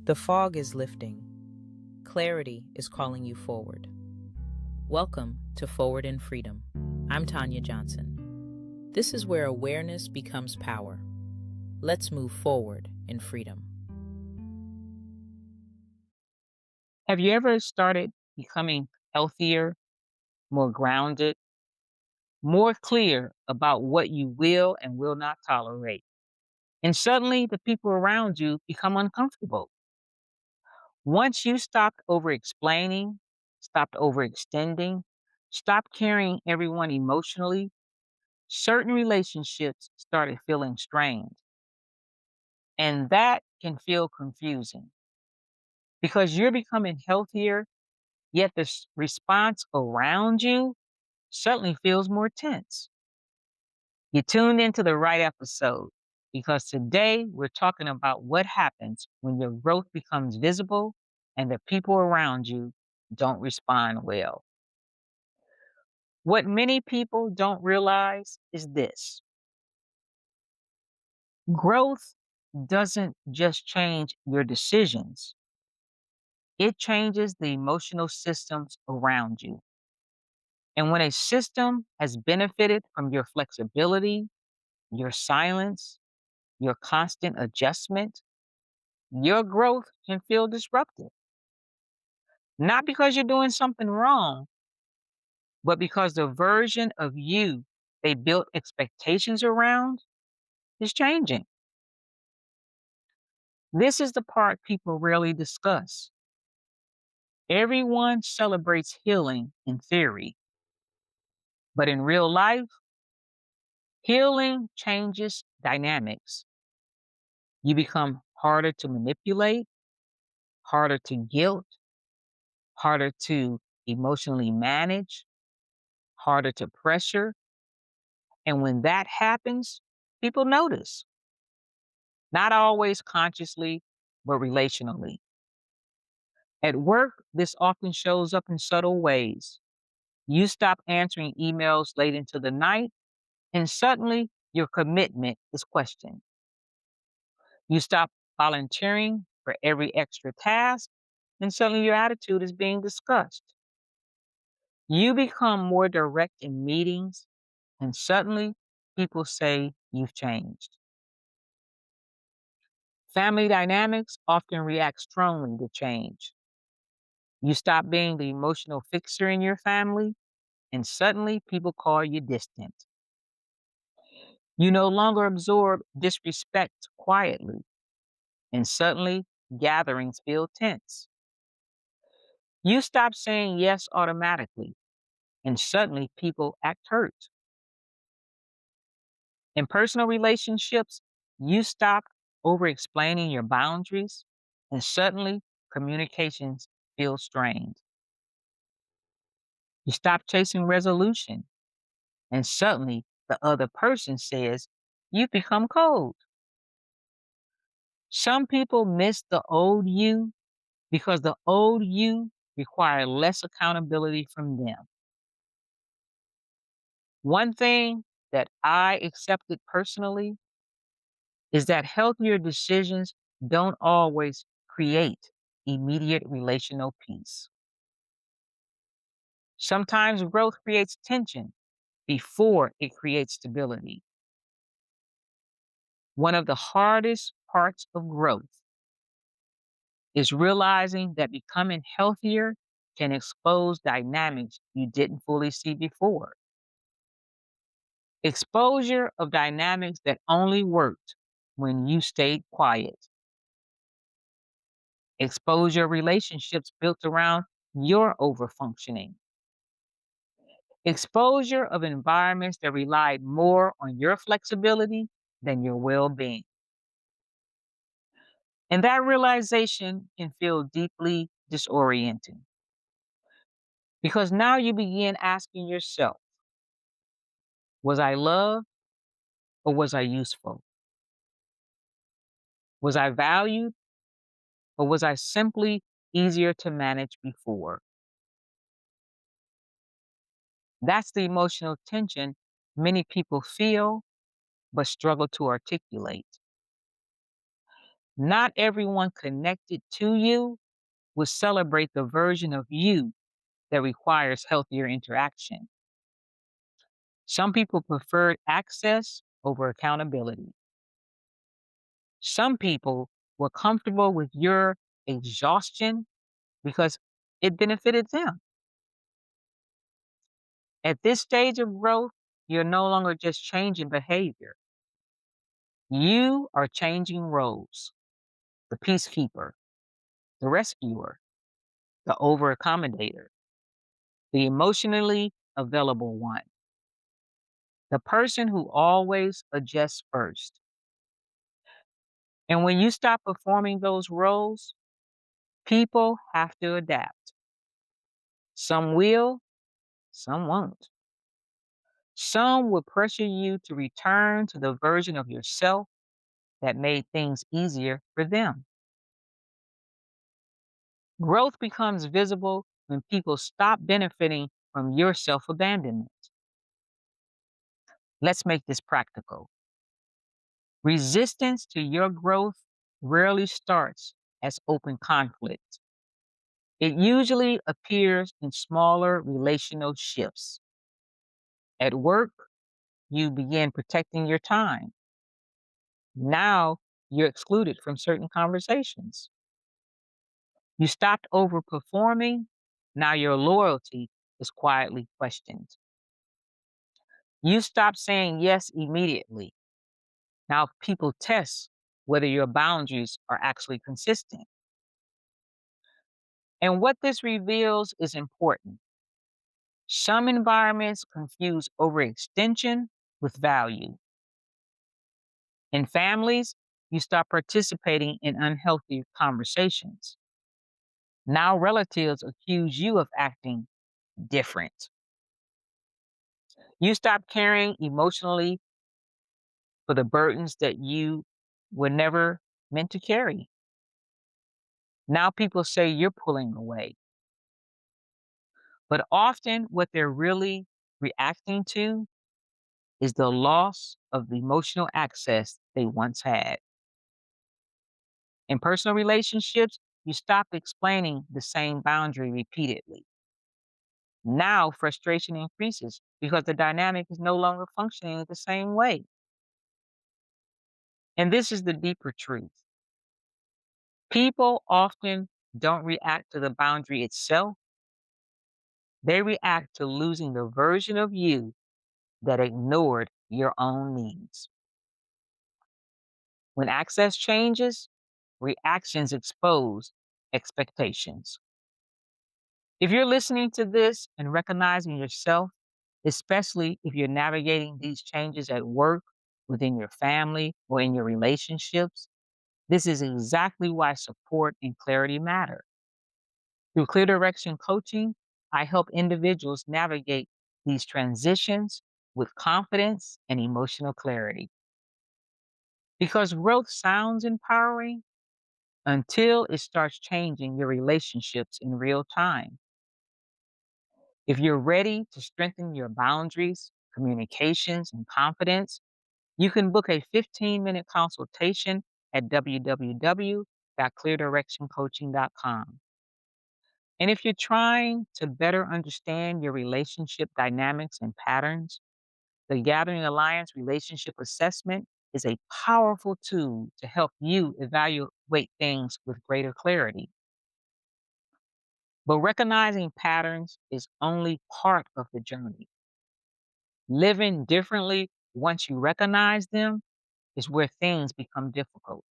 The fog is lifting. Clarity is calling you forward. Welcome to Forward in Freedom. I'm Tanya Johnson. This is where awareness becomes power. Let's move forward in freedom. Have you ever started becoming healthier, more grounded, more clear about what you will and will not tolerate? And suddenly the people around you become uncomfortable. Once you stopped over explaining, stopped overextending, stopped carrying everyone emotionally, certain relationships started feeling strained. And that can feel confusing because you're becoming healthier, yet the response around you suddenly feels more tense. You tuned into the right episode because today we're talking about what happens when your growth becomes visible and the people around you don't respond well. What many people don't realize is this: growth doesn't just change your decisions, it changes the emotional systems around you. And when a system has benefited from your flexibility, your silence, your constant adjustment, your growth can feel disrupted. Not because you're doing something wrong, but because the version of you they built expectations around is changing. This is the part people rarely discuss. Everyone celebrates healing in theory, but in real life, healing changes dynamics. You become harder to manipulate, harder to guilt, harder to emotionally manage, harder to pressure. And when that happens, people notice, not always consciously, but relationally. At work, this often shows up in subtle ways. You stop answering emails late into the night, and suddenly your commitment is questioned. You stop volunteering for every extra task, and suddenly your attitude is being discussed. You become more direct in meetings, and suddenly people say you've changed. Family dynamics often react strongly to change. You stop being the emotional fixer in your family, and suddenly people call you distant. You no longer absorb disrespect quietly, and suddenly gatherings feel tense. You stop saying yes automatically, and suddenly people act hurt. In personal relationships, you stop over explaining your boundaries, and suddenly communications feel strained. You stop chasing resolution, and suddenly the other person says, "You've become cold." Some people miss the old you because the old you required less accountability from them. One thing that I accepted personally is that healthier decisions don't always create immediate relational peace. Sometimes growth creates tension before it creates stability. One of the hardest parts of growth is realizing that becoming healthier can expose dynamics you didn't fully see before. Exposure of dynamics that only worked when you stayed quiet. Exposure of relationships built around your overfunctioning. Exposure of environments that relied more on your flexibility than your well being. And that realization can feel deeply disorienting because now you begin asking yourself, was I loved or was I useful? Was I valued or was I simply easier to manage before? That's the emotional tension many people feel but struggle to articulate. Not everyone connected to you will celebrate the version of you that requires healthier interaction. Some people preferred access over accountability. Some people were comfortable with your exhaustion because it benefited them. At this stage of growth, you're no longer just changing behavior. You are changing roles: the peacekeeper, the rescuer, the over accommodator, the emotionally available one, the person who always adjusts first. And when you stop performing those roles, people have to adapt. Some will, some won't. Some will pressure you to return to the version of yourself that made things easier for them. Growth becomes visible when people stop benefiting from your self abandonment. Let's make this practical. Resistance to your growth rarely starts as open conflict. It usually appears in smaller relational shifts. At work, you begin protecting your time. Now you're excluded from certain conversations. You stopped overperforming. Now your loyalty is quietly questioned. You stopped saying yes immediately. Now people test whether your boundaries are actually consistent. And what this reveals is important. Some environments confuse overextension with value. In families, you stop participating in unhealthy conversations. Now relatives accuse you of acting different. You stop caring emotionally for the burdens that you were never meant to carry. Now people say you're pulling away. But often what they're really reacting to is the loss of the emotional access they once had. In personal relationships, you stop explaining the same boundary repeatedly. Now frustration increases because the dynamic is no longer functioning the same way. And this is the deeper truth. People often don't react to the boundary itself, they react to losing the version of you that ignored your own needs. When access changes, reactions expose expectations. If you're listening to this and recognizing yourself, especially if you're navigating these changes at work, within your family, or in your relationships, this is exactly why support and clarity matter. Through clear direction coaching, I help individuals navigate these transitions with confidence and emotional clarity. Because growth sounds empowering until it starts changing your relationships in real time. If you're ready to strengthen your boundaries, communications, and confidence, you can book a 15-minute consultation at www.cleardirectioncoaching.com. And if you're trying to better understand your relationship dynamics and patterns, the Gathering Alliance Relationship Assessment is a powerful tool to help you evaluate things with greater clarity. But recognizing patterns is only part of the journey. Living differently once you recognize them is where things become difficult.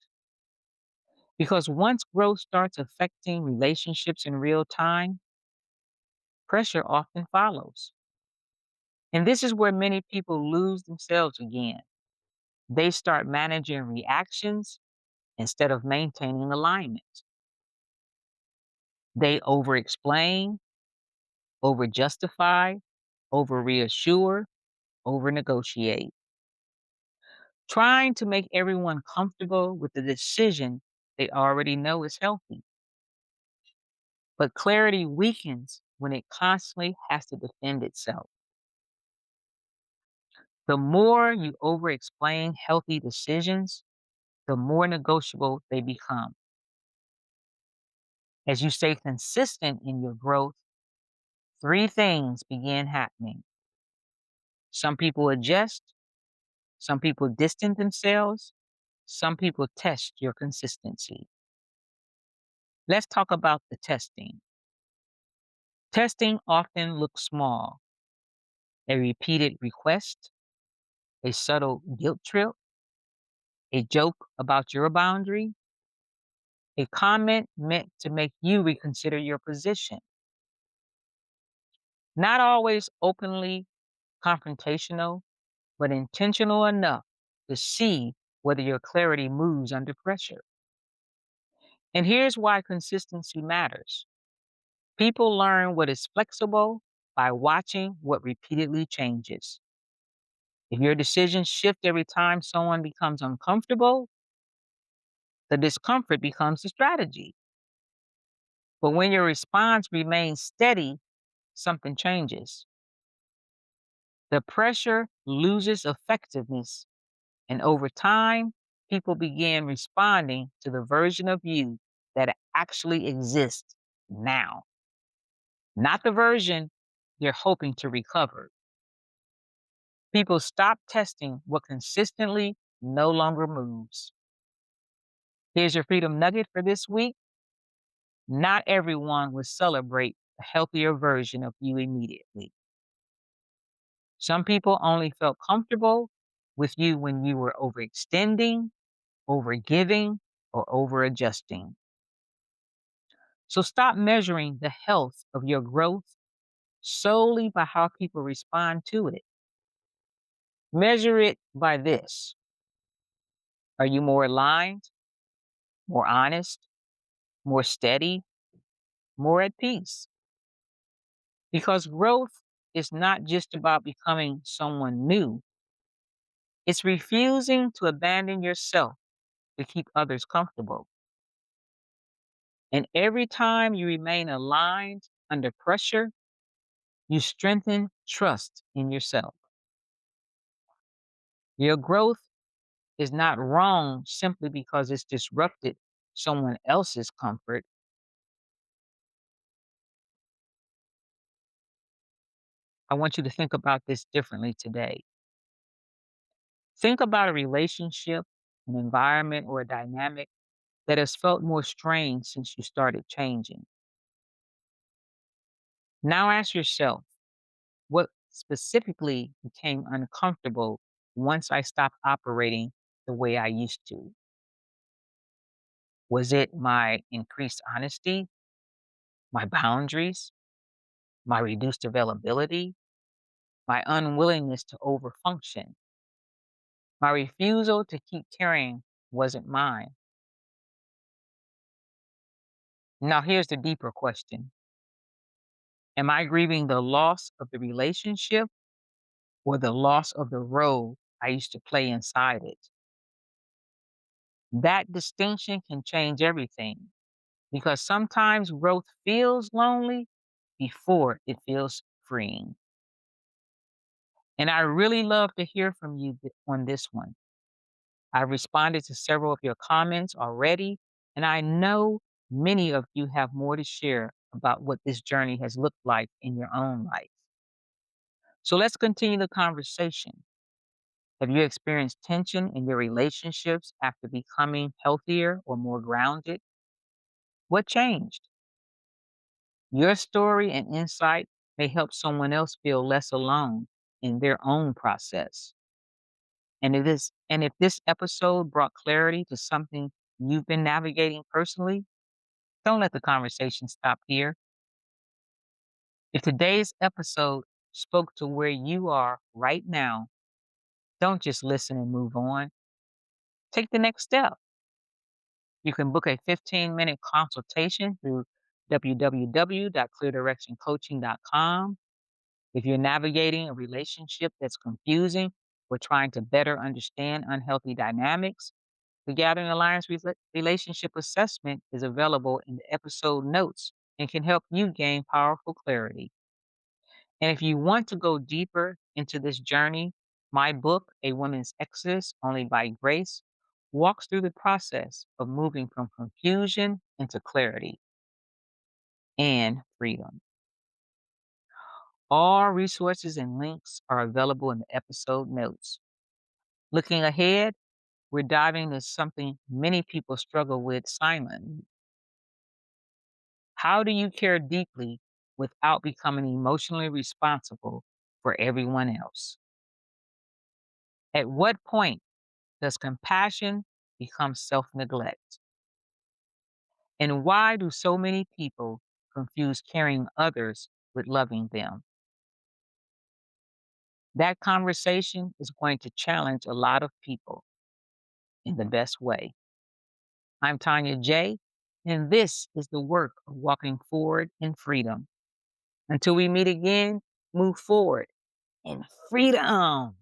Because once growth starts affecting relationships in real time, pressure often follows. And this is where many people lose themselves again. They start managing reactions instead of maintaining alignment. They over explain, over justify, over reassure, over negotiate, trying to make everyone comfortable with the decision they already know is healthy. But clarity weakens when it constantly has to defend itself. The more you over explain healthy decisions, the more negotiable they become. As you stay consistent in your growth, three things begin happening. Some people adjust, some people distance themselves, some people test your consistency. Let's talk about the testing. Testing often looks small: a repeated request, a subtle guilt trip, a joke about your boundary, a comment meant to make you reconsider your position. Not always openly confrontational, but intentional enough to see whether your clarity moves under pressure. And here's why consistency matters. People learn what is flexible by watching what repeatedly changes. If your decisions shift every time someone becomes uncomfortable, the discomfort becomes the strategy. But when your response remains steady, something changes. The pressure loses effectiveness, and over time, people begin responding to the version of you that actually exists now, not the version they're hoping to recover. People stop testing what consistently no longer moves. Here's your freedom nugget for this week. Not everyone will celebrate a healthier version of you immediately. Some people only felt comfortable with you when you were overextending, overgiving, or overadjusting. So stop measuring the health of your growth solely by how people respond to it. Measure it by this: are you more aligned, more honest, more steady, more at peace? Because growth is not just about becoming someone new, it's refusing to abandon yourself to keep others comfortable. And every time you remain aligned under pressure, you strengthen trust in yourself. Your growth is not wrong simply because it's disrupted someone else's comfort. I want you to think about this differently today. Think about a relationship, an environment, or a dynamic that has felt more strained since you started changing. Now ask yourself, what specifically became uncomfortable once I stopped operating the way I used to? Was it my increased honesty, my boundaries, my reduced availability, my unwillingness to overfunction? My refusal to keep caring wasn't mine. Now, here's the deeper question: am I grieving the loss of the relationship or the loss of the role I used to play inside it? That distinction can change everything, because sometimes growth feels lonely before it feels freeing. And I really love to hear from you on this one. I've responded to several of your comments already, and I know many of you have more to share about what this journey has looked like in your own life. So let's continue the conversation. Have you experienced tension in your relationships after becoming healthier or more grounded? What changed? Your story and insight may help someone else feel less alone in their own process. And if this episode brought clarity to something you've been navigating personally, don't let the conversation stop here. If today's episode spoke to where you are right now, don't just listen and move on. Take the next step. You can book a 15-minute consultation through www.cleardirectioncoaching.com. If you're navigating a relationship that's confusing or trying to better understand unhealthy dynamics, the Gathering Alliance Relationship Assessment is available in the episode notes and can help you gain powerful clarity. And if you want to go deeper into this journey, my book, A Woman's Exodus Only by Grace, walks through the process of moving from confusion into clarity and freedom. All resources and links are available in the episode notes. Looking ahead, we're diving into something many people struggle with silently. How do you care deeply without becoming emotionally responsible for everyone else? At what point does compassion become self neglect? And why do so many people confuse caring others with loving them? That conversation is going to challenge a lot of people in the best way. I'm Tanya J, and this is the work of walking forward in freedom. Until we meet again, move forward in freedom.